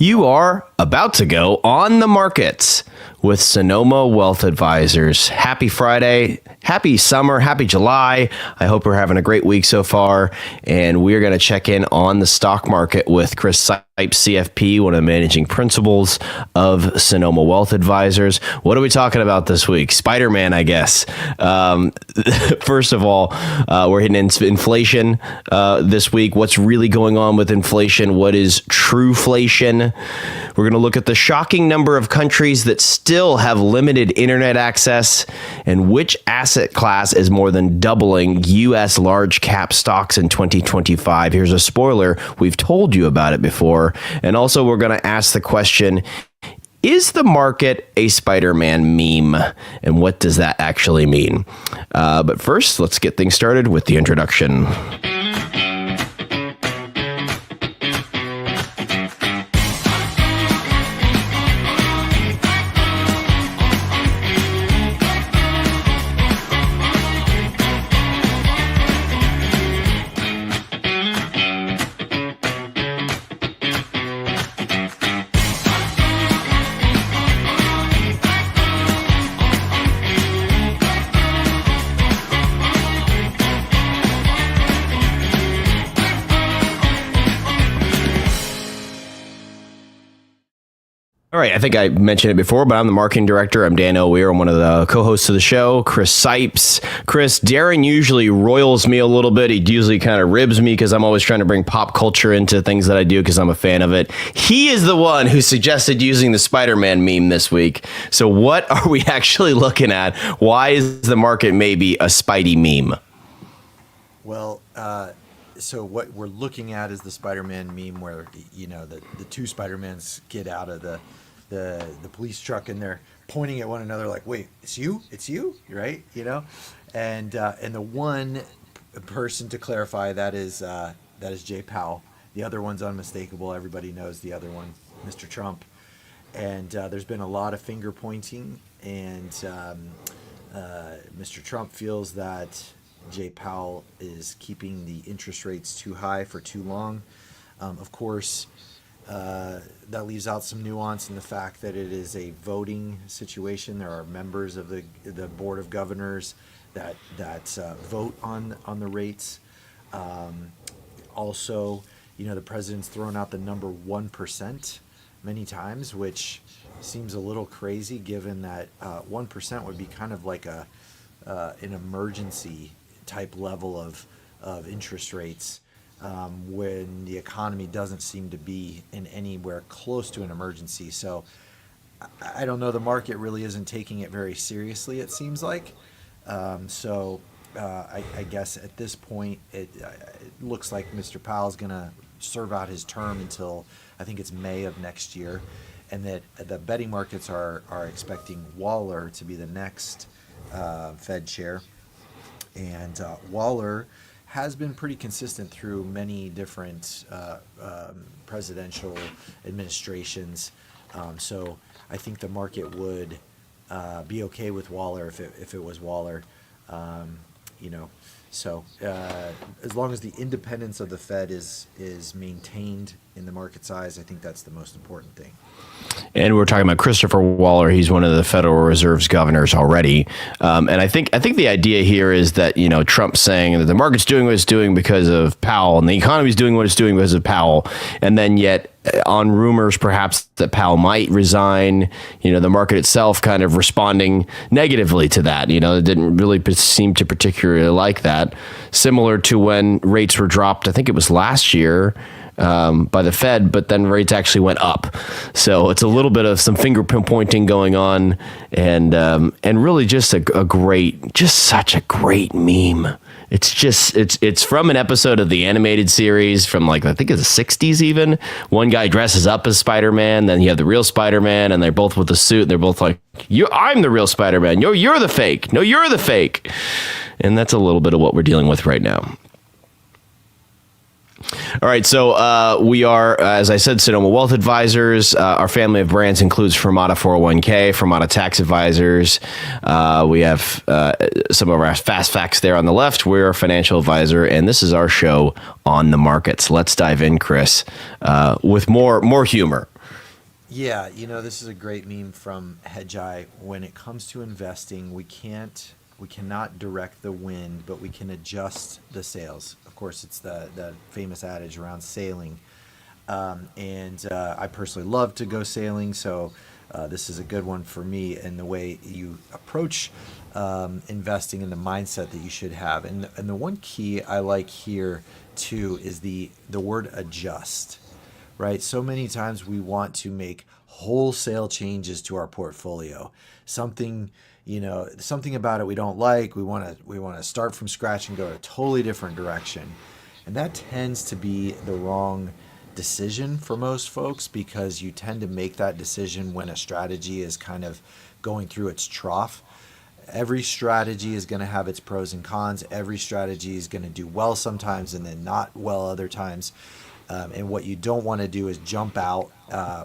You are about to go on the markets with Sonoma Wealth Advisors. Happy Friday, happy summer, happy July. I hope we're having a great week so far. And we're going to check in on the stock market with Chris Sipes, CFP, one of the managing principals of Sonoma Wealth Advisors. What are we talking about this week? Spider-Man, I guess. First of all, we're hitting inflation this week. What's really going on with inflation? What is truflation? We're going to look at the shocking number of countries that still have limited internet access and which asset class is more than doubling U.S. large cap stocks in 2025. Here's a spoiler. We've told you about it before. And also, we're going to ask the question, is the market a Spider-Man meme? And what does that actually mean? But first, let's get things started with the introduction. All right, I think I mentioned it before, but I'm the marketing director. I'm Dan O'Weir. I'm one of the co-hosts of the show, Chris Sipes. Chris, Darren usually roils me a little bit. He usually kind of ribs me because I'm always trying to bring pop culture into things that I do because I'm a fan of it. He is the one who suggested using the Spider-Man meme this week. So what are we actually looking at? Why is the market maybe a Spidey meme? Well, so what we're looking at is the Spider-Man meme where, you know, the two Spider-Mans get out of the police truck and they're pointing at one another like, wait, it's you, right? You know, and the one person, to clarify, that is Jay Powell. The other one's unmistakable. Everybody knows the other one, Mr. Trump. And there's been a lot of finger pointing, and Mr. Trump feels that Jay Powell is keeping the interest rates too high for too long. Of course, that leaves out some nuance in the fact that it is a voting situation. There are members of the Board of Governors that vote on the rates. Also, you know, the president's thrown out the number 1% many times, which seems a little crazy given that 1% would be kind of like an emergency type level of interest rates when the economy doesn't seem to be in anywhere close to an emergency. So I don't know, the market really isn't taking it very seriously, it seems like. I guess at this point it looks like Mr. Powell's going to serve out his term until I think it's May of next year, and that the betting markets are expecting Waller to be the next Fed chair. And Waller has been pretty consistent through many different presidential administrations. So I think the market would be okay with Waller if it was Waller. You know, so as long as the independence of the Fed is maintained in the market's eyes, I think that's the most important thing. And we're talking about Christopher Waller. He's one of the Federal Reserve's governors already. And I think the idea here is that, you know, Trump's saying that the market's doing what it's doing because of Powell and the economy's doing what it's doing because of Powell. And then yet on rumors perhaps that Powell might resign, you know, the market itself kind of responding negatively to that. You know, it didn't really seem to particularly like that. Similar to when rates were dropped, I think it was last year, by the Fed, but then rates actually went up. So it's a little bit of some finger pointing going on, and really just such a great meme. It's from an episode of the animated series from like, I think it's the 60s even. One guy dresses up as Spider-Man, then you have the real Spider-Man, and they're both with a suit, and they're both like, I'm the real Spider-Man. You're the fake. No, you're the fake. And that's a little bit of what we're dealing with right now. All right, so we are, as I said, Sonoma Wealth Advisors. Our family of brands includes Fermata 401k, Fermata Tax Advisors. We have some of our fast facts there on the left. We're a financial advisor, and this is our show on the markets. Let's dive in, Chris, with more humor. Yeah, this is a great meme from Hedgeye. When it comes to investing, we cannot direct the wind, but we can adjust the sails. Of course, it's the famous adage around sailing. And I personally love to go sailing, so this is a good one for me in the way you approach investing and the mindset that you should have. And the one key I like here too is the word adjust, right? So many times we want to make wholesale changes to our portfolio. Something about it we don't like. We want to start from scratch and go a totally different direction. And that tends to be the wrong decision for most folks because you tend to make that decision when a strategy is kind of going through its trough. Every strategy is going to have its pros and cons. Every strategy is going to do well sometimes and then not well other times. And what you don't want to do is jump out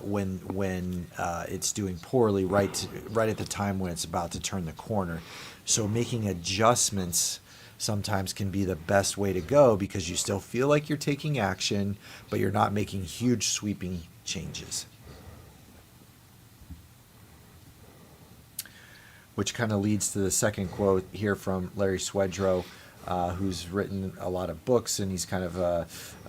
when it's doing poorly right at the time when it's about to turn the corner. So making adjustments sometimes can be the best way to go because you still feel like you're taking action, but you're not making huge sweeping changes. Which kind of leads to the second quote here from Larry Swedroe, who's written a lot of books, and he's kind of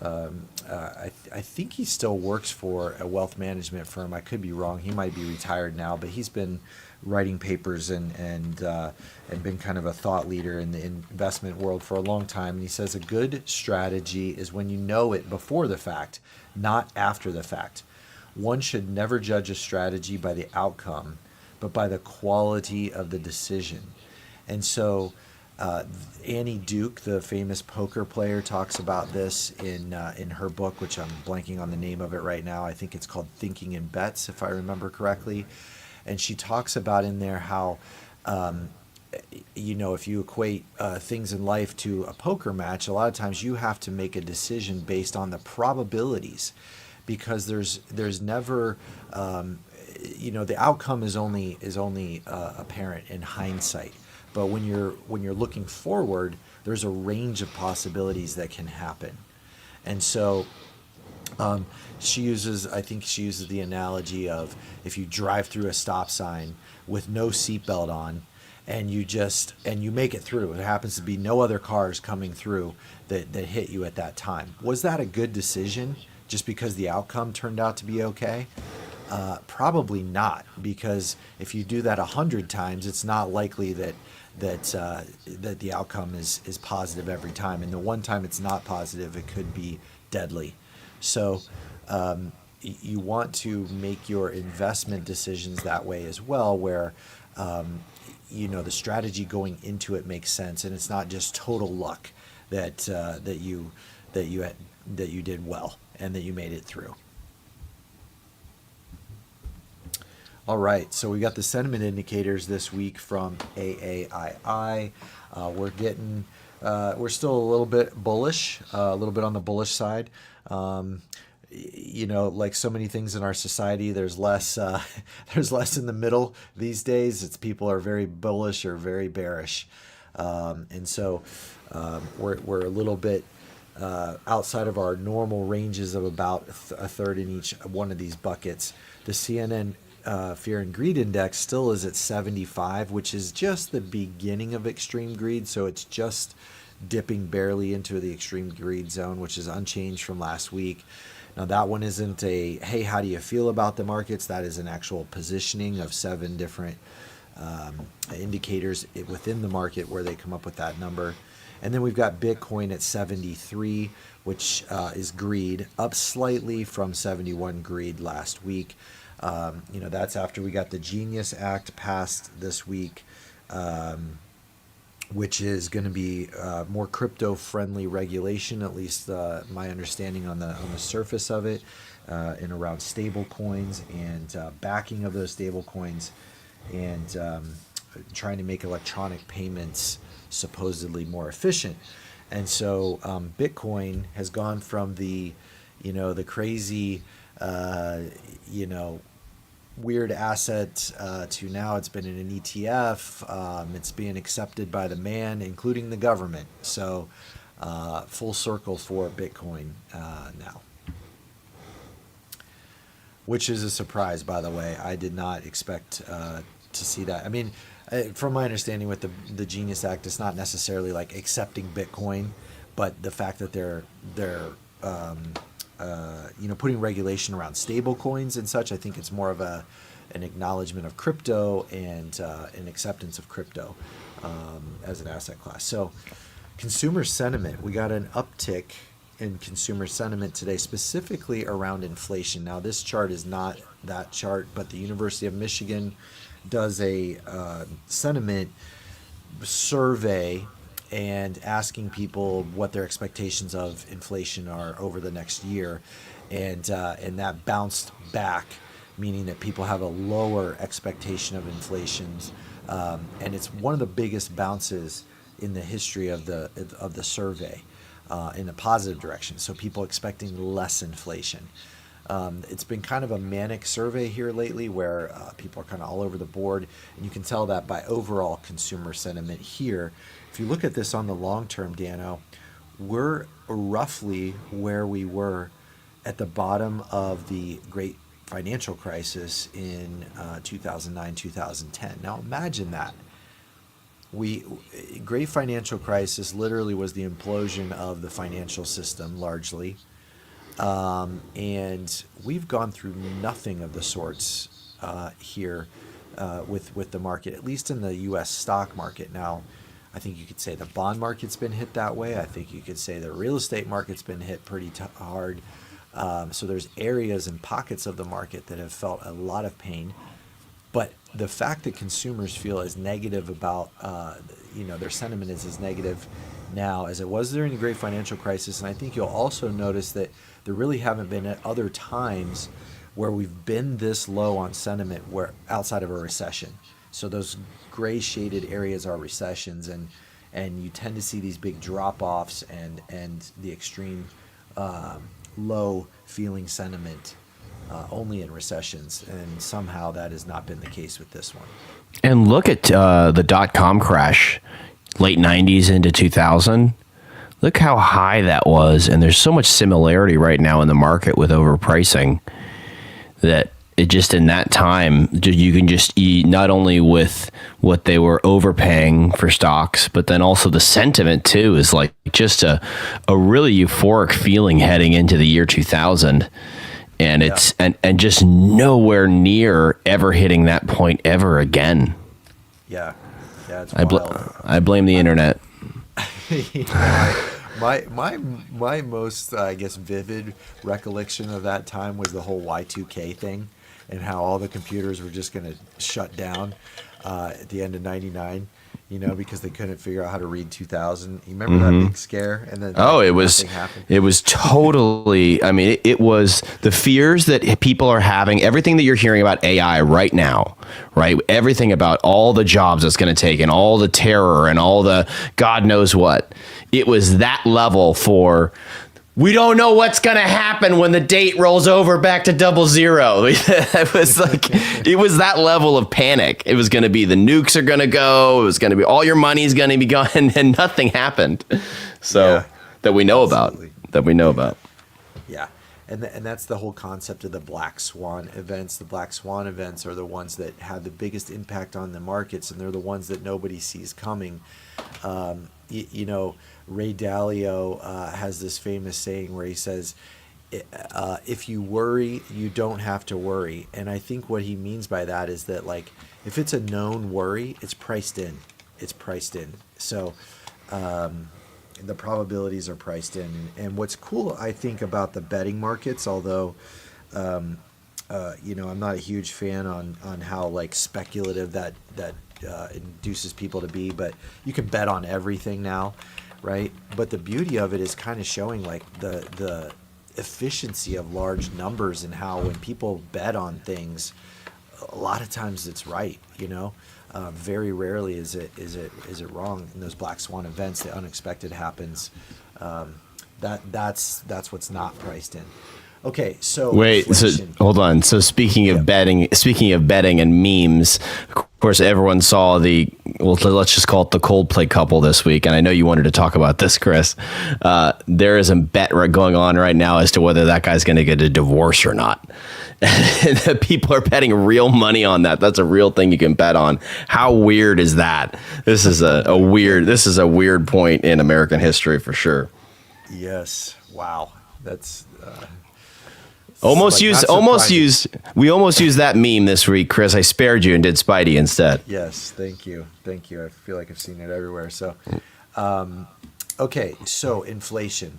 I think he still works for a wealth management firm. I could be wrong. He might be retired now, but he's been writing papers and been kind of a thought leader in the investment world for a long time. And he says a good strategy is when you know it before the fact, not after the fact. One should never judge a strategy by the outcome, but by the quality of the decision. And so Annie Duke, the famous poker player, talks about this in her book, which I'm blanking on the name of it right now. I think it's called Thinking in Bets, if I remember correctly. And she talks about in there how, if you equate things in life to a poker match, a lot of times you have to make a decision based on the probabilities, because there's never the outcome is only apparent in hindsight. But when you're looking forward, there's a range of possibilities that can happen. And so I think she uses the analogy of if you drive through a stop sign with no seatbelt on, and you make it through. There happens to be no other cars coming through that hit you at that time. Was that a good decision just because the outcome turned out to be okay? Probably not, because if you do that 100 times, it's not likely that the outcome is positive every time. And the one time it's not positive, it could be deadly. So you want to make your investment decisions that way as well, where the strategy going into it makes sense, and it's not just total luck that you did well and that you made it through. All right, so we got the sentiment indicators this week from AAII. We're still a little bit bullish, a little bit on the bullish side. Like so many things in our society, there's less in the middle these days. It's people are very bullish or very bearish, and so we're a little bit outside of our normal ranges of about a third in each one of these buckets. The CNN Fear and Greed Index still is at 75, which is just the beginning of extreme greed. So it's just dipping barely into the extreme greed zone, which is unchanged from last week. Now that one isn't a, hey, how do you feel about the markets? That is an actual positioning of 7 different indicators within the market where they come up with that number. And then we've got Bitcoin at 73, which is greed, up slightly from 71 greed last week. That's after we got the Genius Act passed this week, which is going to be more crypto-friendly regulation, at least my understanding on the surface of it, and around stable coins and backing of those stable coins, and trying to make electronic payments supposedly more efficient. And so Bitcoin has gone from the crazy, weird asset to now it's been in an ETF. It's being accepted by the man, including the government. So full circle for Bitcoin now. which is a surprise, by the way. I did not expect to see that. I mean, from my understanding with the Genius Act, it's not necessarily like accepting Bitcoin, but the fact that they're putting regulation around stable coins and such. I think it's more of an acknowledgement of crypto and an acceptance of crypto as an asset class. So consumer sentiment, we got an uptick in consumer sentiment today, specifically around inflation. Now, this chart is not that chart, but the University of Michigan does a sentiment survey and asking people what their expectations of inflation are over the next year, and that bounced back, meaning that people have a lower expectation of inflation, and it's one of the biggest bounces in the history of the survey, in a positive direction. So people expecting less inflation. It's been kind of a manic survey here lately where people are kind of all over the board, and you can tell that by overall consumer sentiment here. If you look at this on the long term, Dano, we're roughly where we were at the bottom of the great financial crisis in 2009, 2010. Now imagine that. Great financial crisis literally was the implosion of the financial system largely. And we've gone through nothing of the sorts here with the market, at least in the U.S. stock market. Now, I think you could say the bond market's been hit that way. I think you could say the real estate market's been hit pretty hard. So there's areas and pockets of the market that have felt a lot of pain. But the fact that consumers feel as negative about, their sentiment is as negative now as it was during the great financial crisis. And I think you'll also notice that there really haven't been at other times where we've been this low on sentiment where outside of a recession. So those gray shaded areas are recessions, and you tend to see these big drop-offs and the extreme low feeling sentiment only in recessions, and somehow that has not been the case with this one. And look at the dot-com crash, late 90s into 2000. Look how high that was, and there's so much similarity right now in the market with overpricing that it just in that time, you can just eat not only with what they were overpaying for stocks, but then also the sentiment too is like just a really euphoric feeling heading into the year 2000. And it's and just nowhere near ever hitting that point ever again. Yeah, it's wild. I blame the internet. My most I guess vivid recollection of that time was the whole Y2K thing, and how all the computers were just going to shut down at the end of '99. Because they couldn't figure out how to read 2000. You remember that big scare? And then it was totally, I mean, it was the fears that people are having, everything that you're hearing about AI right now, right? Everything about all the jobs it's going to take and all the terror and all the God knows what. It was that level for, we don't know what's going to happen when the date rolls over back to 00. It was like, it was that level of panic. It was going to be the nukes are going to go. It was going to be all your money's going to be gone, and nothing happened. So that we know about. Yeah. And that's the whole concept of the black swan events. The black swan events are the ones that have the biggest impact on the markets, and they're the ones that nobody sees coming. Ray Dalio has this famous saying where he says, if you worry, you don't have to worry. And I think what he means by that is that, like, if it's a known worry, it's priced in. So the probabilities are priced in. And what's cool, I think, about the betting markets, although, I'm not a huge fan on how, like, speculative that induces people to be, but you can bet on everything now. Right, but the beauty of it is kind of showing like the efficiency of large numbers and how when people bet on things, a lot of times it's right. Very rarely is it wrong. In those black swan events, the unexpected happens. That's what's not priced in. Okay, so wait, so hold on. So speaking of betting and memes, of course, everyone saw let's just call it the Coldplay couple this week. And I know you wanted to talk about this, Chris. There is a bet going on right now as to whether that guy's going to get a divorce or not. And people are betting real money on that. That's a real thing you can bet on. How weird is that? This is a weird point in American history for sure. Yes. Wow. That's we almost used that meme this week, Chris. I spared you and did Spidey instead. Yes, thank you. I feel like I've seen it everywhere. So, okay, so inflation.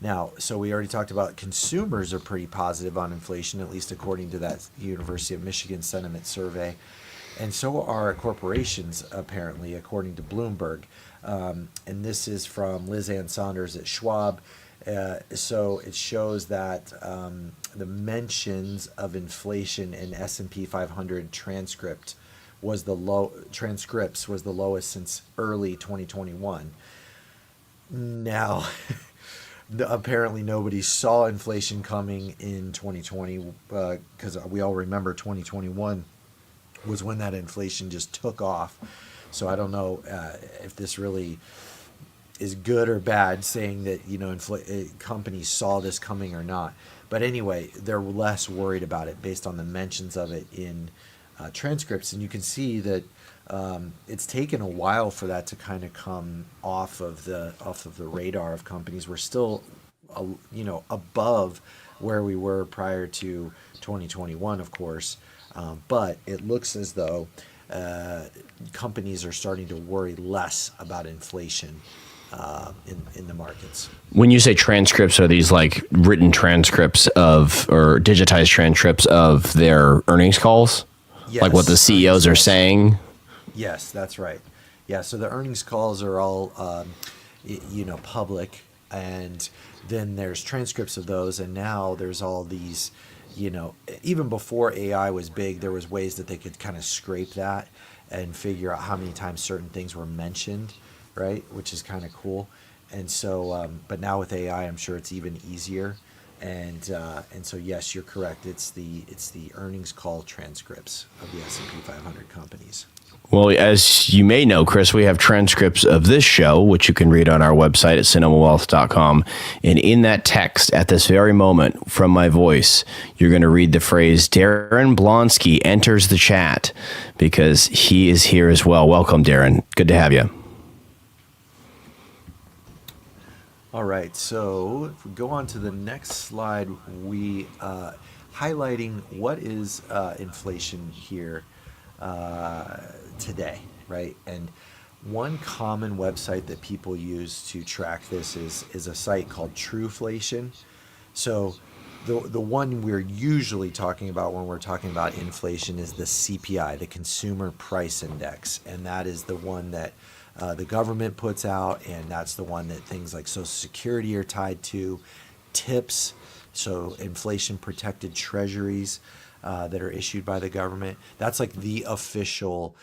Now, so we already talked about consumers are pretty positive on inflation, at least according to that University of Michigan sentiment survey. And so are corporations, apparently, according to Bloomberg. And this is from Liz Ann Saunders at Schwab. So it shows that the mentions of inflation in S&P 500 transcripts was the lowest since early 2021. Now, apparently nobody saw inflation coming in 2020 because we all remember 2021 was when that inflation just took off. So I don't know if this really is good or bad, saying that companies saw this coming or not. But anyway, they're less worried about it based on the mentions of it in transcripts, and you can see that it's taken a while for that to kind of come off of the radar of companies. We're still above where we were prior to 2021, of course, but it looks as though companies are starting to worry less about inflation in the markets. When you say transcripts, are these like written transcripts or digitized transcripts of their earnings calls? Yes, like what the CEOs are saying? Yes, that's right. Yeah, so the earnings calls are all, public, and then there's transcripts of those, and now there's all these, even before AI was big, there was ways that they could kind of scrape that and figure out how many times certain things were mentioned, right? Which is kind of cool. And so, but now with AI, I'm sure it's even easier. And so, yes, you're correct. It's the earnings call transcripts of the S&P 500 companies. Well, as you may know, Chris, we have transcripts of this show, which you can read on our website at sonomawealth.com. And in that text, at this very moment, from my voice, you're going to read the phrase, Darren Blonsky enters the chat, because he is here as well. Welcome, Darren. Good to have you. All right, so if we go on to the next slide, we highlighting what is inflation here today, right? And one common website that people use to track this is a site called Truflation. So the one we're usually talking about when we're talking about inflation is the CPI, the Consumer Price Index, and that is the one that the government puts out, and that's the one that things like Social Security are tied to, tips, so inflation-protected treasuries that are issued by the government. That's like the official,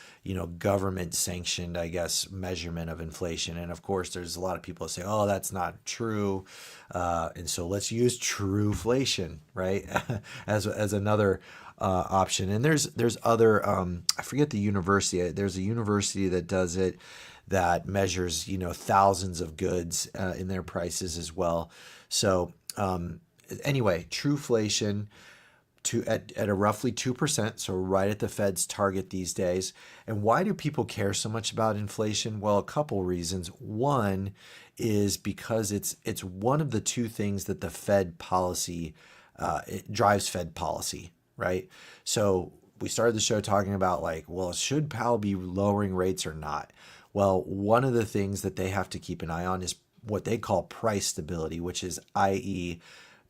government-sanctioned, I guess, measurement of inflation. And of course, there's a lot of people that say, "Oh, that's not true," and so let's use truflation, right, as another option. And there's other, I forget the university. There's a university that does it, that measures, thousands of goods in their prices as well. So anyway, truflation at a roughly 2%, so right at the Fed's target these days. And why do people care so much about inflation? Well, a couple reasons. One is because it's one of the two things that the Fed policy, it drives Fed policy, right? So we started the show talking about should Powell be lowering rates or not? Well, one of the things that they have to keep an eye on is what they call price stability, which is i.e.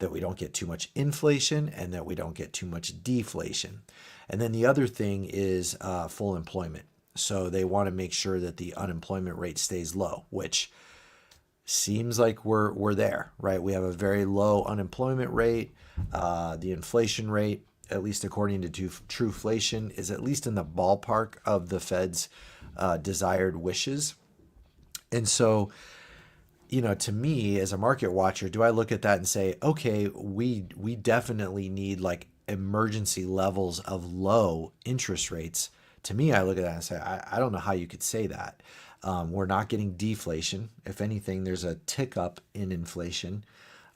that we don't get too much inflation and that we don't get too much deflation. And then the other thing is full employment. So they want to make sure that the unemployment rate stays low, which seems like we're there, right? We have a very low unemployment rate. The inflation rate, at least according to Truflation, is at least in the ballpark of the Fed's desired wishes. And so, to me as a market watcher, do I look at that and say, okay, we definitely need like emergency levels of low interest rates to me, I look at that and say, I don't know how you could say that. We're not getting deflation. If anything, there's a tick up in inflation,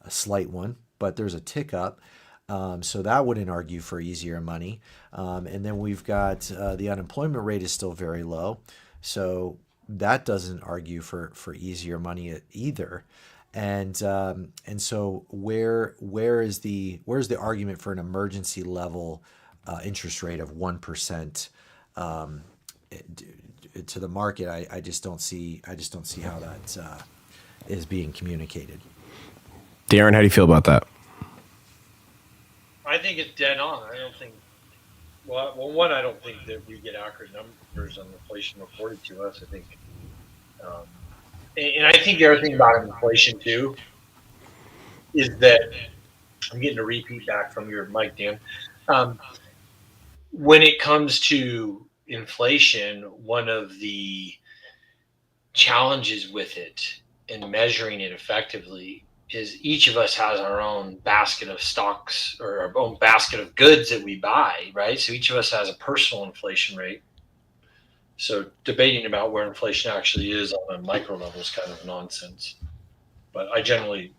a slight one, but there's a tick up. So that wouldn't argue for easier money. And then we've got the unemployment rate is still very low. So that doesn't argue for easier money either. And so where's the argument for an emergency level interest rate of 1% to the market? I just don't see how that is being communicated. Darren, how do you feel about that? I think it's dead on. I don't think. Well, one, I don't think that we get accurate numbers on inflation reported to us. I think, and I think the other thing about inflation too is that I'm getting a repeat back from your mic, Dan. When it comes to inflation, one of the challenges with it and measuring it effectively is each of us has our own basket of stocks or our own basket of goods that we buy, right? So each of us has a personal inflation rate. So debating about where inflation actually is on a micro level is kind of nonsense. But I generally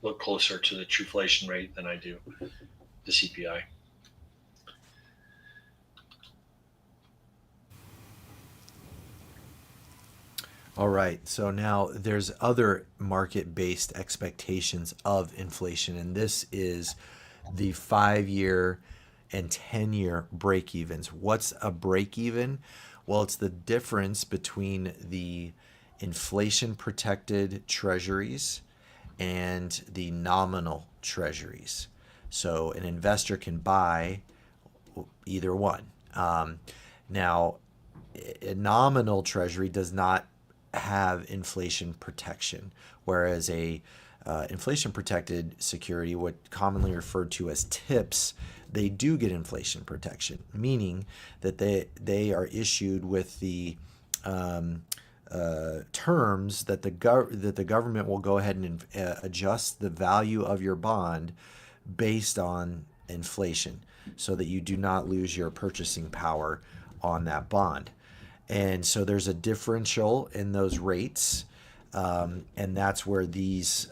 look closer to the truflation rate than I do the CPI. All right, so now there's other market-based expectations of inflation, and this is the 5-year and 10-year break-evens. What's a break-even? Well, it's the difference between the inflation-protected treasuries and the nominal treasuries. So an investor can buy either one. Now, a nominal treasury does not have inflation protection, whereas a inflation protected security, what commonly referred to as TIPS, they do get inflation protection, meaning that they are issued with the terms that the government will go ahead and adjust the value of your bond based on inflation, so that you do not lose your purchasing power on that bond. And so there's a differential in those rates, and that's where these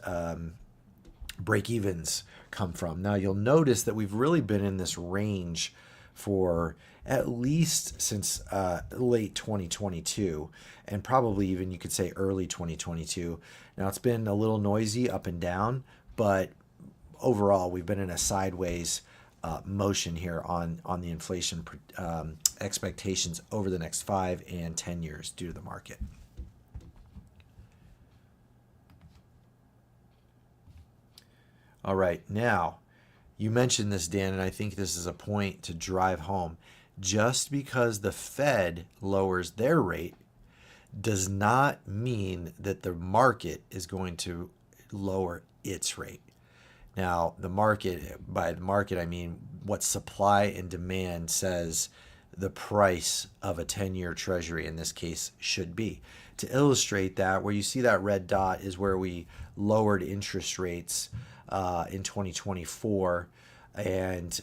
break-evens come from. Now, you'll notice that we've really been in this range for at least since late 2022, and probably even you could say early 2022. Now, it's been a little noisy up and down, but overall, we've been in a sideways motion here on the inflation expectations over the next 5 and 10 years due to the market. All right, now you mentioned this, Dan, and I think this is a point to drive home. Just because the Fed lowers their rate does not mean that the market is going to lower its rate. Now, the market, by the market, I mean what supply and demand says the price of a 10-year treasury in this case should be. To illustrate that, where you see that red dot is where we lowered interest rates in 2024, and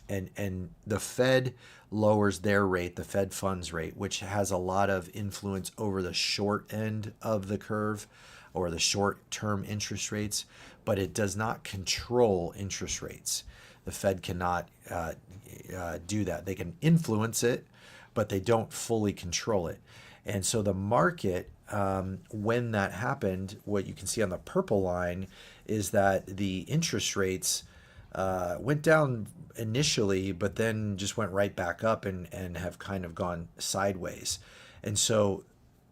the Fed lowers their rate, the Fed funds rate, which has a lot of influence over the short end of the curve or the short-term interest rates, but it does not control interest rates. The Fed cannot do that. They can influence it, but they don't fully control it. And so the market, when that happened, what you can see on the purple line is that the interest rates went down initially, but then just went right back up and have kind of gone sideways. And so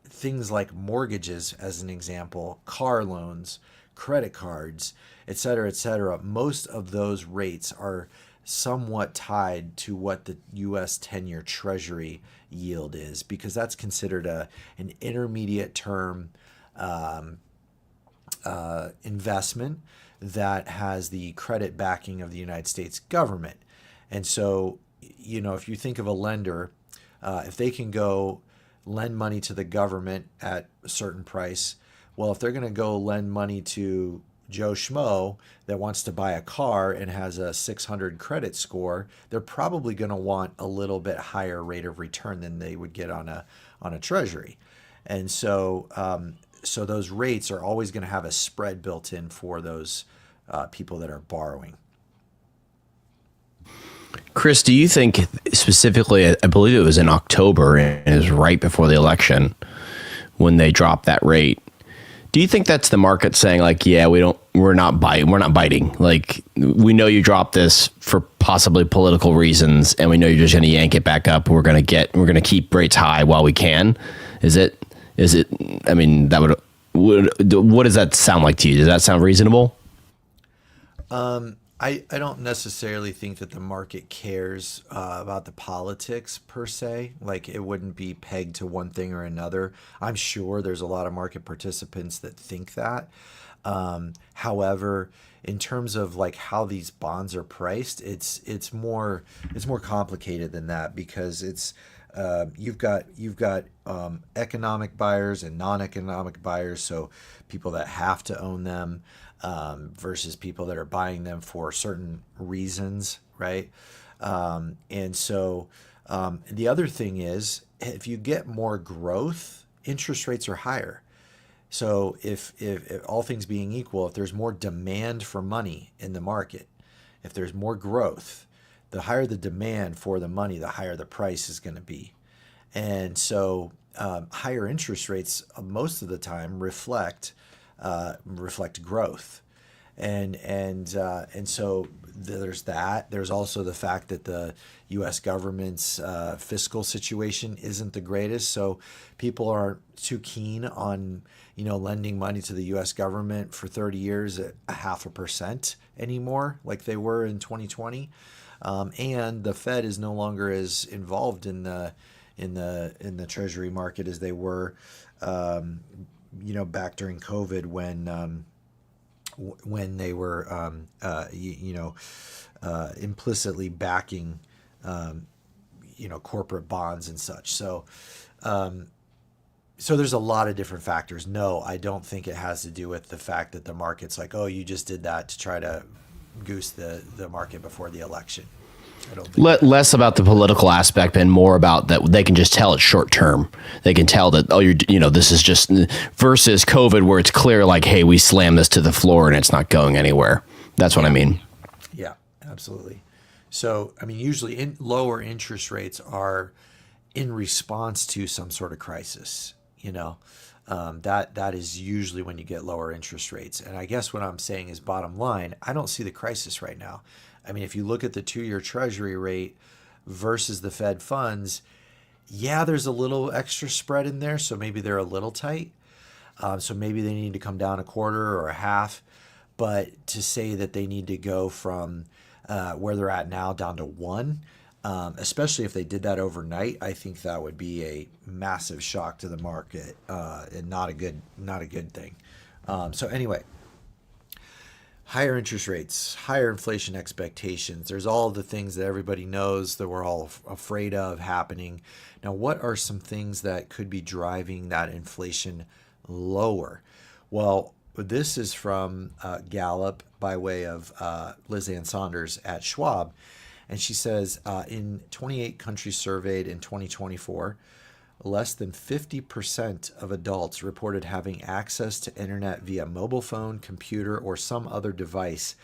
things like mortgages, as an example, car loans, credit cards, et cetera, most of those rates are somewhat tied to what the U.S. 10-year Treasury yield is, because that's considered an intermediate term investment that has the credit backing of the United States government. And so, if you think of a lender, if they can go lend money to the government at a certain price, well, if they're going to go lend money to Joe Schmo that wants to buy a car and has a 600 credit score, they're probably going to want a little bit higher rate of return than they would get on a treasury. And so so those rates are always going to have a spread built in for those people that are borrowing. Chris, do you think specifically, I believe it was in October and it was right before the election when they dropped that rate. Do you think that's the market saying like, yeah, we're not biting. Like, we know you dropped this for possibly political reasons and we know you're just going to yank it back up. We're going to keep rates high while we can. Is it, I mean, what does that sound like to you? Does that sound reasonable? I don't necessarily think that the market cares about the politics per se. Like, it wouldn't be pegged to one thing or another. I'm sure there's a lot of market participants that think that. However, in terms of like how these bonds are priced, it's more complicated than that, because it's you've got economic buyers and non-economic buyers. So people that have to own them versus people that are buying them for certain reasons, right? And so the other thing is, if you get more growth, interest rates are higher. So if all things being equal, if there's more demand for money in the market, if there's more growth, the higher the demand for the money, the higher the price is going to be. And so higher interest rates most of the time reflect growth. And so there's that. There's also the fact that the U.S. government's fiscal situation isn't the greatest. So people aren't too keen on, lending money to the U.S. government for 30 years at 0.5% anymore, like they were in 2020. And the Fed is no longer as involved in the Treasury market as they were, back during COVID when they were, implicitly backing, corporate bonds and such. So, so there's a lot of different factors. No, I don't think it has to do with the fact that the market's like, oh, you just did that to try to goose the market before the election. I don't think less about the political aspect and more about that they can just tell it's short term. They can tell that, this is just, versus COVID where it's clear like, hey, we slammed this to the floor and it's not going anywhere. That's what I mean. Yeah, absolutely. So, I mean, usually lower interest rates are in response to some sort of crisis, that is usually when you get lower interest rates. And I guess what I'm saying is, bottom line, I don't see the crisis right now. I mean, if you look at the 2-year Treasury rate versus the Fed funds, yeah, there's a little extra spread in there. So maybe they're a little tight. So maybe they need to come down a quarter or a half. But to say that they need to go from where they're at now down to 1, especially if they did that overnight, I think that would be a massive shock to the market and not a good thing. So anyway, higher interest rates, higher inflation expectations. There's all the things that everybody knows that we're all afraid of happening. Now, what are some things that could be driving that inflation lower? Well, this is from Gallup by way of Liz Ann Saunders at Schwab. And she says, in 28 countries surveyed in 2024, less than 50% of adults reported having access to internet via mobile phone, computer, or some other device.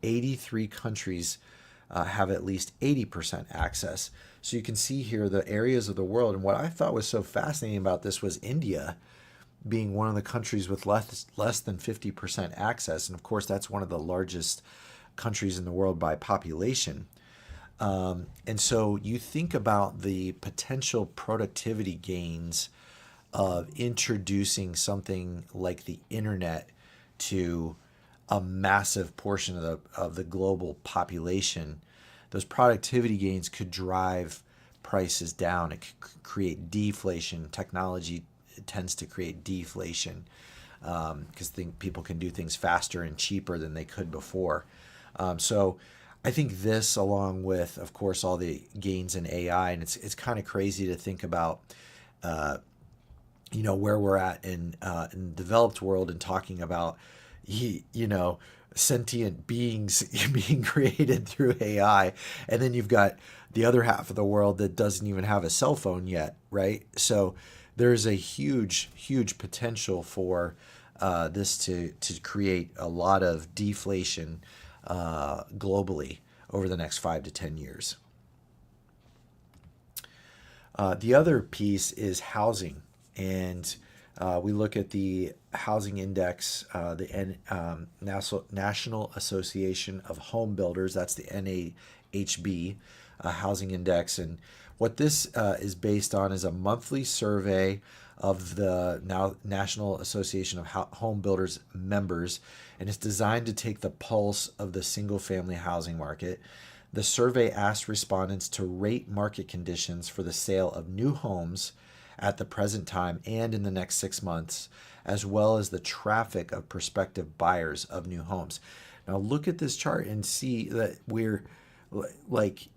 83 countries have at least 80% access. So you can see here the areas of the world. And what I thought was so fascinating about this was India being one of the countries with less than 50% access. And of course, that's one of the largest countries in the world by population. And so you think about the potential productivity gains of introducing something like the internet to a massive portion of the global population. Those productivity gains could drive prices down. It could create deflation. Technology tends to create deflation because people can do things faster and cheaper than they could before. So I think this, along with, of course, all the gains in AI, and it's kind of crazy to think about, where we're at in the developed world and talking about, sentient beings being created through AI. And then you've got the other half of the world that doesn't even have a cell phone yet, right? So there's a huge potential for this to create a lot of deflation globally over the next 5 to 10 years. The other piece is housing, and we look at the housing index, the National Association of Home Builders. That's the NAHB housing index, and what this is based on is a monthly survey of the National Association of Home Builders members, and it's designed to take the pulse of the single-family housing market. The survey asked respondents to rate market conditions for the sale of new homes at the present time and in the next 6 months, as well as the traffic of prospective buyers of new homes. Now, look at this chart and see that we're like,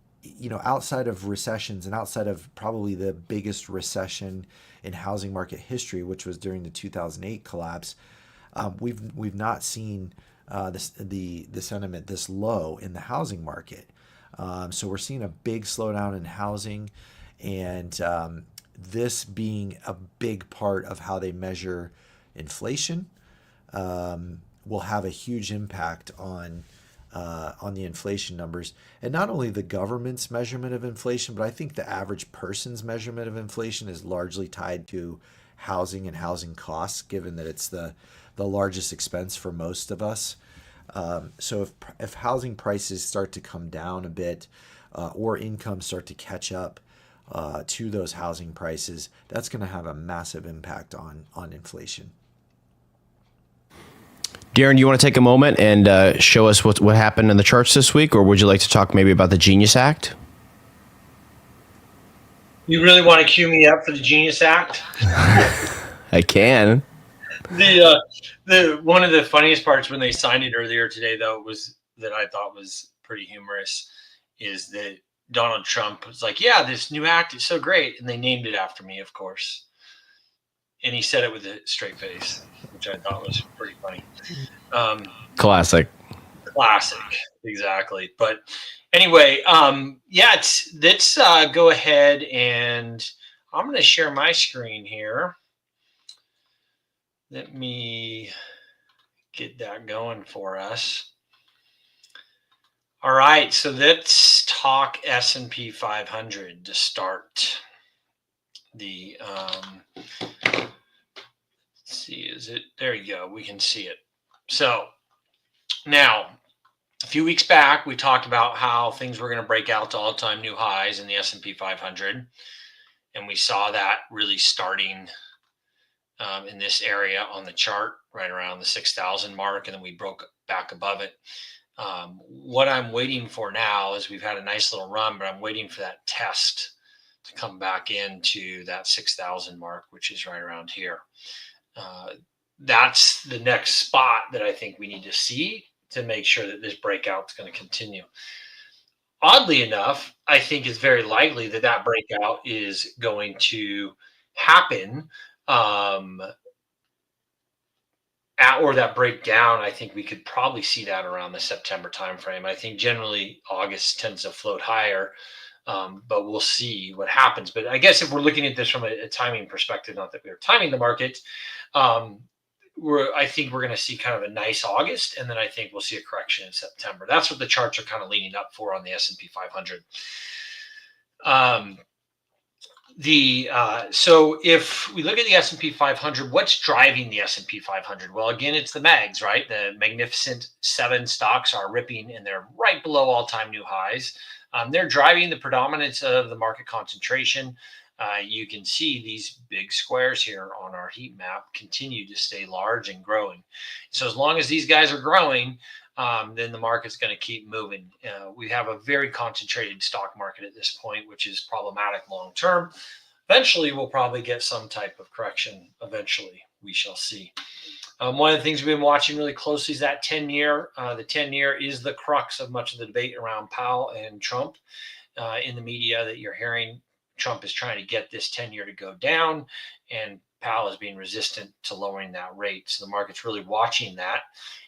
outside of recessions and outside of probably the biggest recession in housing market history, which was during the 2008 collapse, we've not seen the sentiment this low in the housing market. So we're seeing a big slowdown in housing, and this being a big part of how they measure inflation will have a huge impact on the inflation numbers. And not only the government's measurement of inflation, but I think the average person's measurement of inflation is largely tied to housing and housing costs, given that it's the largest expense for most of us. So if housing prices start to come down a bit, or incomes start to catch up to those housing prices, that's going to have a massive impact on inflation. Darren, you want to take a moment and show us what happened in the charts this week, or would you like to talk maybe about the Genius Act? You really want to cue me up for the Genius Act? I can. The one of the funniest parts when they signed it earlier today, though, was that I thought was pretty humorous, is that Donald Trump was like, "Yeah, this new act is so great," and they named it after me, of course. And he said it with a straight face, which I thought was pretty funny. Classic. Classic, exactly. But anyway, yeah, let's go ahead and I'm going to share my screen here. Let me get that going for us. All right, so let's talk S&P 500 to start. Let's see, is it, there you go, we can see it. So now, a few weeks back, we talked about how things were going to break out to all-time new highs in the S&P 500, and we saw that really starting in this area on the chart, right around the 6,000 mark, and then we broke back above it. What I'm waiting for now is we've had a nice little run, but I'm waiting for that test to come back into that 6,000 mark, which is right around here. That's the next spot that I think we need to see to make sure that this breakout is going to continue. Oddly enough, I think it's very likely that that breakout is going to happen, or that breakdown. I think we could probably see that around the September timeframe. I think generally August tends to float higher, but we'll see what happens. But I guess if we're looking at this from a timing perspective, not that we're timing the market, I think we're going to see kind of a nice August, and then I think we'll see a correction in September. That's what the charts are kind of leaning up for on the S&P 500. So if we look at the S&P 500, what's driving the S&P 500? Well, again, it's the mags, right? The Magnificent Seven stocks are ripping, and they're right below all-time new highs. They're driving the predominance of the market concentration. You can see these big squares here on our heat map continue to stay large and growing. So as long as these guys are growing, then the market's going to keep moving. We have a very concentrated stock market at this point, which is problematic long term. Eventually, we'll probably get some type of correction. Eventually, we shall see. One of the things we've been watching really closely is that 10-year. The 10-year is the crux of much of the debate around Powell and Trump in the media that you're hearing. Trump is trying to get this 10-year to go down, and Powell as being resistant to lowering that rate. So the market's really watching that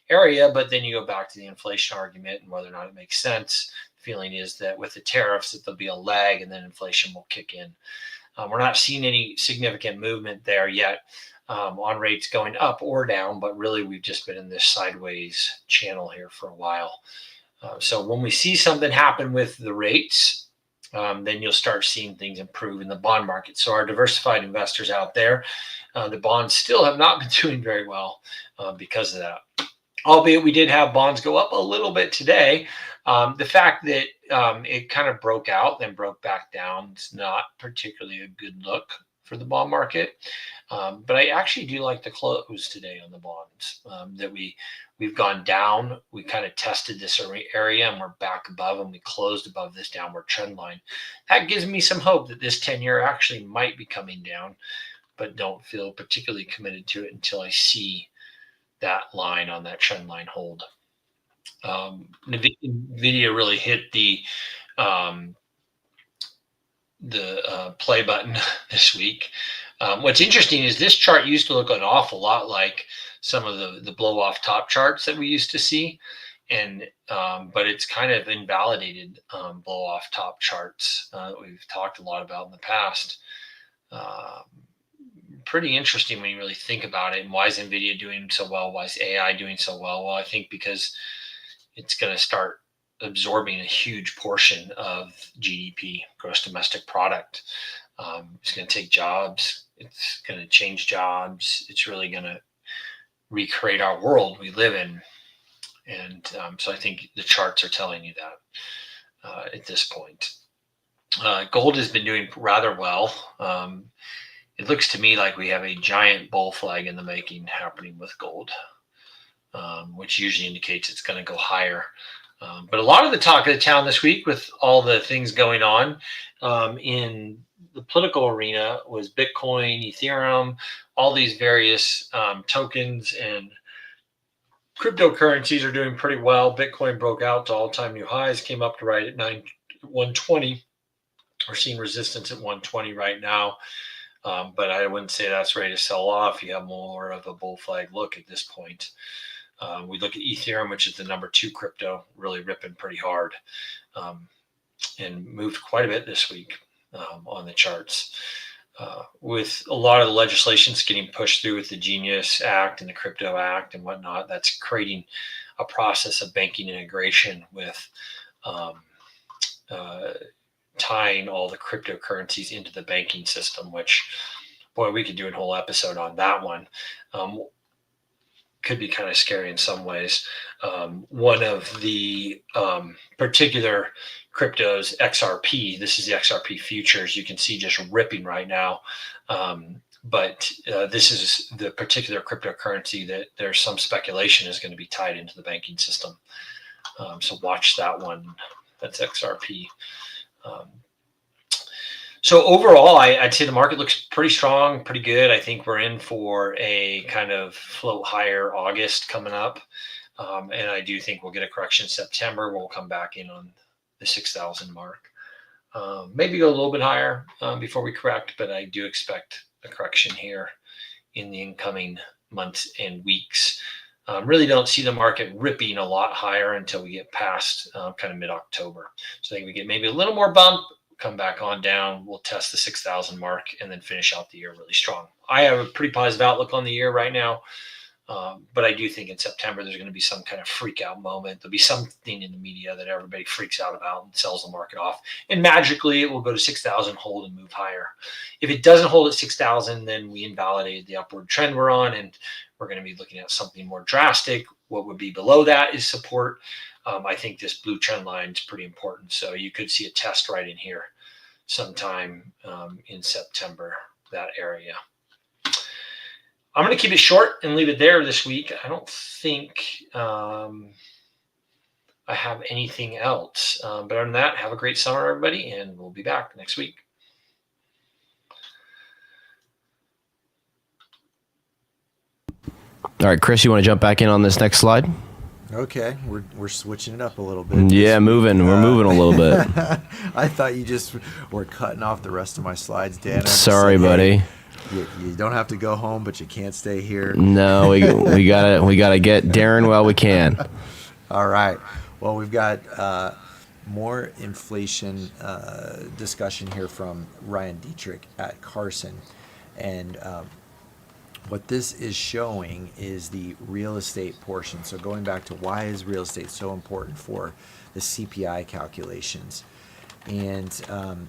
area. But then you go back to the inflation argument and whether or not it makes sense. The feeling is that with the tariffs, that there'll be a lag and then inflation will kick in. We're not seeing any significant movement there yet on rates going up or down, but really we've just been in this sideways channel here for a while. So when we see something happen with the rates, then you'll start seeing things improve in the bond market. So our diversified investors out there, the bonds still have not been doing very well because of that. Albeit we did have bonds go up a little bit today. The fact that it kind of broke out, then broke back down, is not particularly a good look for the bond market. But I actually do like the close today on the bonds, that we've gone down. We kind of tested this area and we're back above, and we closed above this downward trend line. That gives me some hope that this 10-year actually might be coming down, but don't feel particularly committed to it until I see that line on that trend line hold. NVIDIA really hit the play button this week. What's interesting is this chart used to look an awful lot like some of the blow off top charts that we used to see, and but it's kind of invalidated blow off top charts that we've talked a lot about in the past. Pretty interesting when you really think about it. And why is NVIDIA doing so well? Why is AI doing so well? Well, I think because it's going to start absorbing a huge portion of GDP, gross domestic product. It's going to take jobs. It's going to change jobs. It's really going to recreate our world we live in. And so I think the charts are telling you that at this point. Gold has been doing rather well. It looks to me like we have a giant bull flag in the making happening with gold, which usually indicates it's going to go higher. But a lot of the talk of the town this week, with all the things going on in the political arena, was Bitcoin, Ethereum, all these various tokens and cryptocurrencies are doing pretty well. Bitcoin broke out to all-time new highs, came up to right at 120. We're seeing resistance at 120 right now. But I wouldn't say that's ready to sell off. You have more of a bull flag look at this point. We look at Ethereum, which is the number 2 crypto, really ripping pretty hard, and moved quite a bit this week on the charts. With a lot of the legislations getting pushed through with the Genius Act and the Crypto Act and whatnot, that's creating a process of banking integration with tying all the cryptocurrencies into the banking system, which, boy, we could do a whole episode on that one. Could be kind of scary in some ways. One of the particular cryptos, XRP, this is the XRP futures, you can see just ripping right now. But this is the particular cryptocurrency that there's some speculation is going to be tied into the banking system. So watch that one. That's XRP. So overall, I'd say the market looks pretty strong, pretty good. I think we're in for a kind of float higher August coming up. And I do think we'll get a correction in September. We'll come back in on the 6,000 mark. Maybe go a little bit higher before we correct, but I do expect a correction here in the incoming months and weeks. Really don't see the market ripping a lot higher until we get past kind of mid-October. So I think we get maybe a little more bump, come back on down. We'll test the 6,000 mark and then finish out the year really strong. I have a pretty positive outlook on the year right now. But I do think in September, there's going to be some kind of freak out moment. There'll be something in the media that everybody freaks out about and sells the market off. And magically, it will go to 6,000, hold and move higher. If it doesn't hold at 6,000, then we invalidate the upward trend we're on, and we're going to be looking at something more drastic. What would be below that is support. I think this blue trend line is pretty important. So you could see a test right in here sometime in September, that area. I'm going to keep it short and leave it there this week. I don't think I have anything else. But other than that, have a great summer, everybody, and we'll be back next week. All right, Chris, you want to jump back in on this next slide? Okay, we're switching it up a little bit. Yeah, moving. We're moving a little bit. I thought you just were cutting off the rest of my slides, Dan. Sorry, buddy. You don't have to go home, but you can't stay here. No, we gotta get Darren while we can. All right. Well, we've got more inflation discussion here from Ryan Dietrich at Carson. And what this is showing is the real estate portion. So going back to why is real estate so important for the CPI calculations. And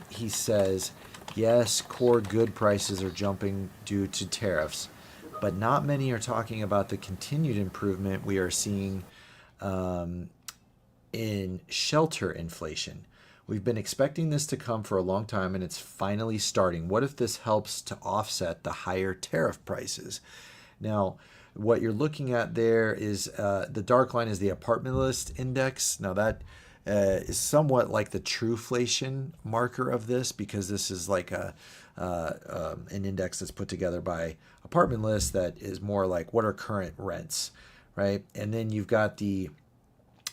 he says, yes, core good prices are jumping due to tariffs, but not many are talking about the continued improvement we are seeing in shelter inflation. We've been expecting this to come for a long time, and it's finally starting. What if this helps to offset the higher tariff prices? Now, what you're looking at there is the dark line is the apartment list index. Now, that is somewhat like the truflation marker of this, because this is like an index that's put together by apartment lists that is more like what are current rents, right? And then you've got the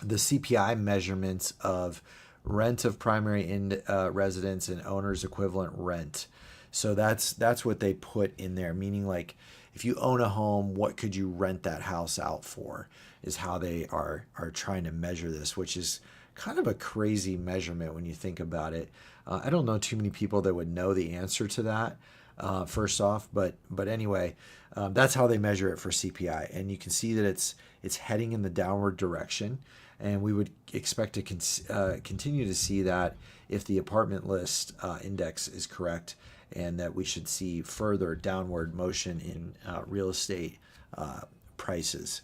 CPI measurements of rent of primary residence and owner's equivalent rent. So that's what they put in there, meaning like if you own a home, what could you rent that house out for, is how they are trying to measure this, which is kind of a crazy measurement when you think about it. I don't know too many people that would know the answer to that, first off, but anyway, that's how they measure it for CPI. And you can see that it's heading in the downward direction. And we would expect to continue to see that if the apartment list index is correct, and that we should see further downward motion in real estate prices.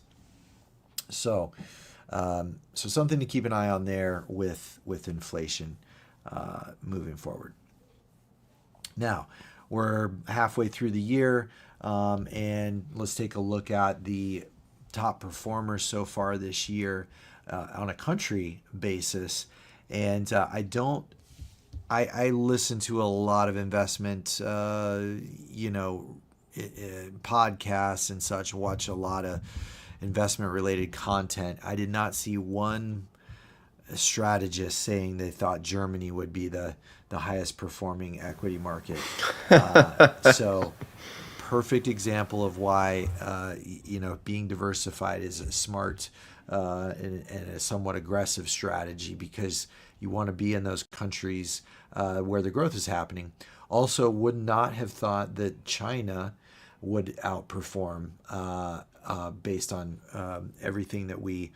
So something to keep an eye on there with inflation moving forward. Now, we're halfway through the year, and let's take a look at the top performers so far this year. On a country basis, and I listen to a lot of investment, podcasts and such. Watch a lot of investment related content. I did not see one strategist saying they thought Germany would be the highest performing equity market. So perfect example of why being diversified is a smart and a somewhat aggressive strategy, because you want to be in those countries where the growth is happening. Also, would not have thought that China would outperform based on everything that we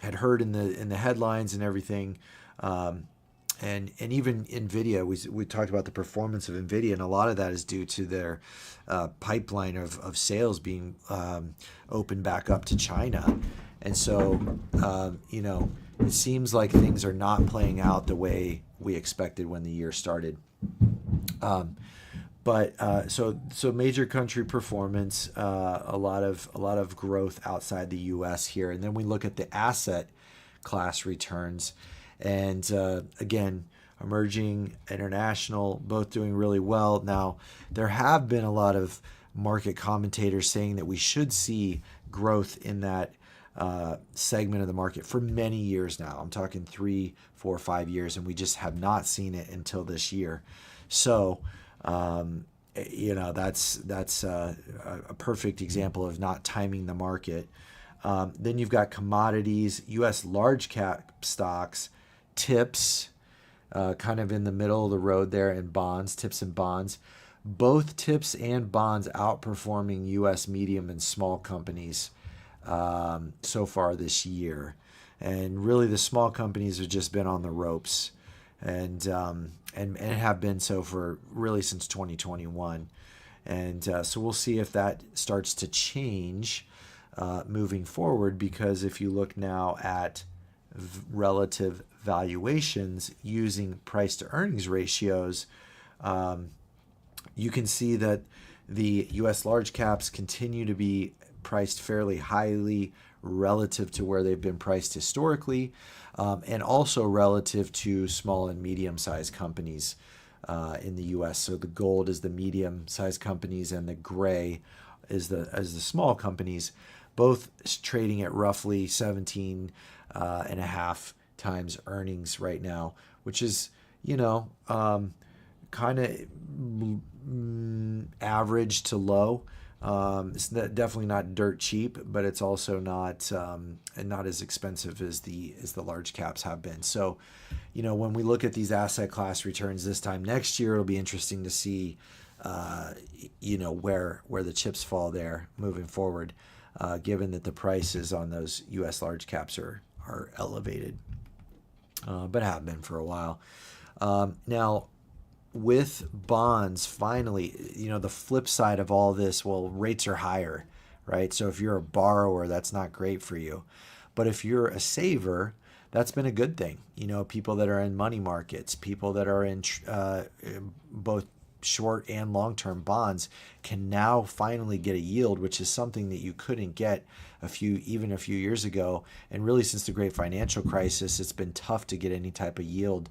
had heard in the headlines and everything. And even NVIDIA, we talked about the performance of NVIDIA, and a lot of that is due to their pipeline of sales being opened back up to China. And so, it seems like things are not playing out the way we expected when the year started. So major country performance, a lot of growth outside the U.S. here, and then we look at the asset class returns, and again, emerging, international, both doing really well. Now, there have been a lot of market commentators saying that we should see growth in that segment of the market for many years now. I'm talking 3, 4, 5 years, and we just have not seen it until this year. So, that's a perfect example of not timing the market. Then you've got commodities, U.S. large cap stocks, tips, kind of in the middle of the road there, and bonds, tips and bonds. Both tips and bonds outperforming U.S. medium and small companies so far this year. And really the small companies have just been on the ropes, and have been so for really since 2021. And so we'll see if that starts to change moving forward, because if you look now at relative valuations using price to earnings ratios, you can see that the U.S. large caps continue to be priced fairly highly relative to where they've been priced historically, and also relative to small and medium-sized companies in the U.S. So the gold is the medium-sized companies, and the gray is the small companies, both trading at roughly 17 and a half times earnings right now, which is kind of average to low. It's definitely not dirt cheap, but it's also not as expensive as the large caps have been. So, when we look at these asset class returns this time next year, it'll be interesting to see, where the chips fall there moving forward, given that the prices on those U.S. large caps are elevated, but have been for a while. Now, with bonds, finally, the flip side of all this, well, rates are higher, right? So if you're a borrower, that's not great for you. But if you're a saver, that's been a good thing. People that are in money markets, people that are in both short and long-term bonds can now finally get a yield, which is something that you couldn't get even a few years ago. And really, since the great financial crisis, it's been tough to get any type of yield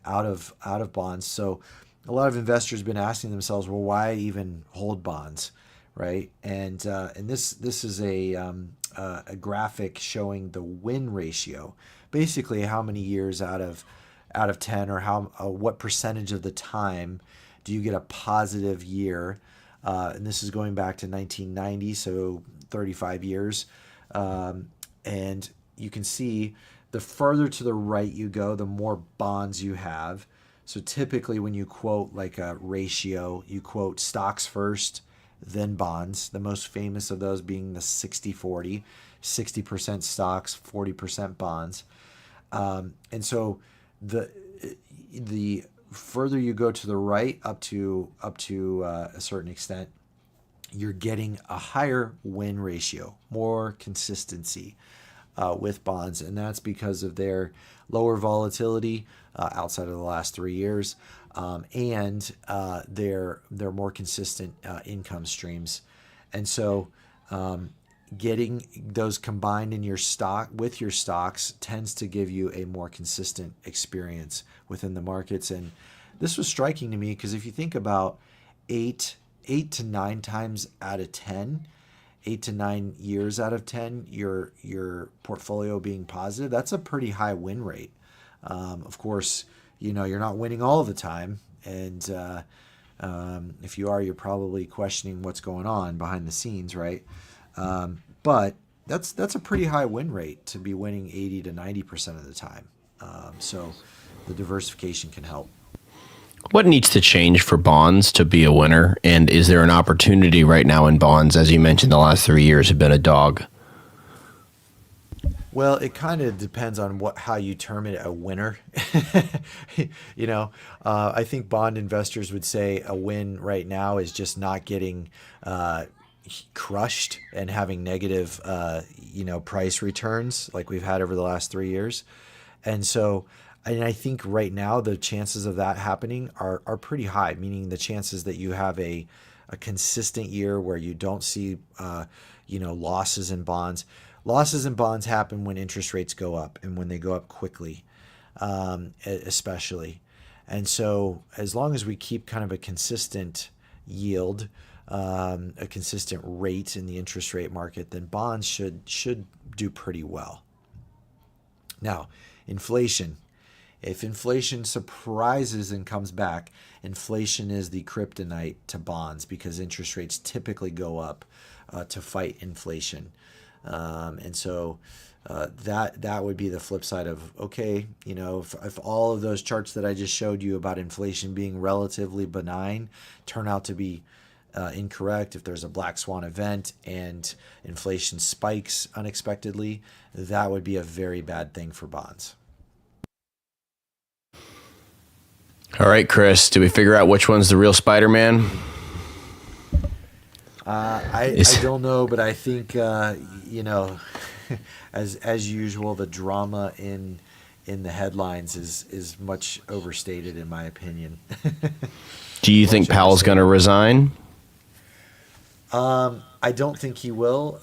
out of bonds. So a lot of investors have been asking themselves, well, why even hold bonds, right? And this is a graphic showing the win ratio, basically how many years out of 10, or what percentage of the time do you get a positive year. And this is going back to 1990, so 35 years. And you can see the further to the right you go, the more bonds you have. So typically when you quote like a ratio, you quote stocks first, then bonds. The most famous of those being the 60-40, 60% stocks, 40% bonds. And so the further you go to the right, up to a certain extent, you're getting a higher win ratio, more consistency with bonds, and that's because of their lower volatility outside of the last 3 years, and their more consistent income streams. And so getting those combined in your stocks tends to give you a more consistent experience within the markets. And this was striking to me because if you think about 8 to 9 times out of 10, 8 to 9 years out of 10, your portfolio being positive, that's a pretty high win rate. Of course, you're not winning all the time, and if you are, you're probably questioning what's going on behind the scenes, right? But that's a pretty high win rate to be winning 80 to 90% of the time. So the diversification can help. What needs to change for bonds to be a winner? And is there an opportunity right now in bonds? As you mentioned, the last 3 years have been a dog. Well, it kind of depends on how you term it, a winner. I think bond investors would say a win right now is just not getting crushed and having negative, price returns like we've had over the last 3 years. And I think right now the chances of that happening are pretty high, meaning the chances that you have a consistent year where you don't see, losses in bonds. Losses in bonds happen when interest rates go up and when they go up quickly, especially. And so as long as we keep kind of a consistent yield, a consistent rate in the interest rate market, then bonds should do pretty well. Now, inflation. If inflation surprises and comes back, inflation is the kryptonite to bonds because interest rates typically go up to fight inflation. And so that would be the flip side of, okay, if all of those charts that I just showed you about inflation being relatively benign turn out to be incorrect, if there's a black swan event and inflation spikes unexpectedly, that would be a very bad thing for bonds. All right, Chris, did we figure out which one's the real Spider-Man? I don't know, but I think, as usual, the drama in the headlines is much overstated, in my opinion. Do you think Powell's going to resign? I don't think he will.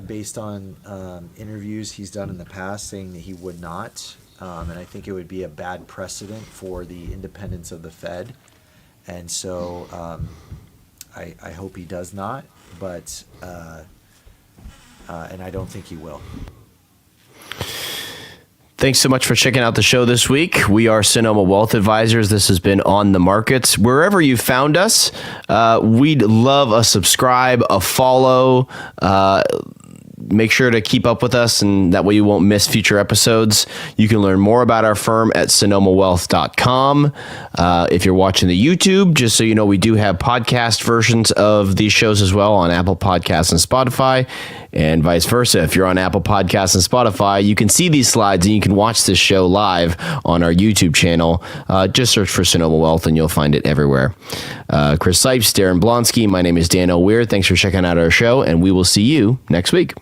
Based on interviews he's done in the past, saying that he would not. And I think it would be a bad precedent for the independence of the Fed. And so I hope he does not, but and I don't think he will. Thanks so much for checking out the show this week. We are Sonoma Wealth Advisors. This has been On the Markets. Wherever you found us, we'd love a subscribe, a follow. Make sure to keep up with us, and that way you won't miss future episodes. You can learn more about our firm at sonomawealth.com. If you're watching the YouTube, just so you know, we do have podcast versions of these shows as well on Apple Podcasts and Spotify, and vice versa. If you're on Apple Podcasts and Spotify, you can see these slides and you can watch this show live on our YouTube channel. Just search for Sonoma Wealth and you'll find it everywhere. Chris Sipes, Darren Blonsky, my name is Dan O'Weir. Thanks for checking out our show, and we will see you next week.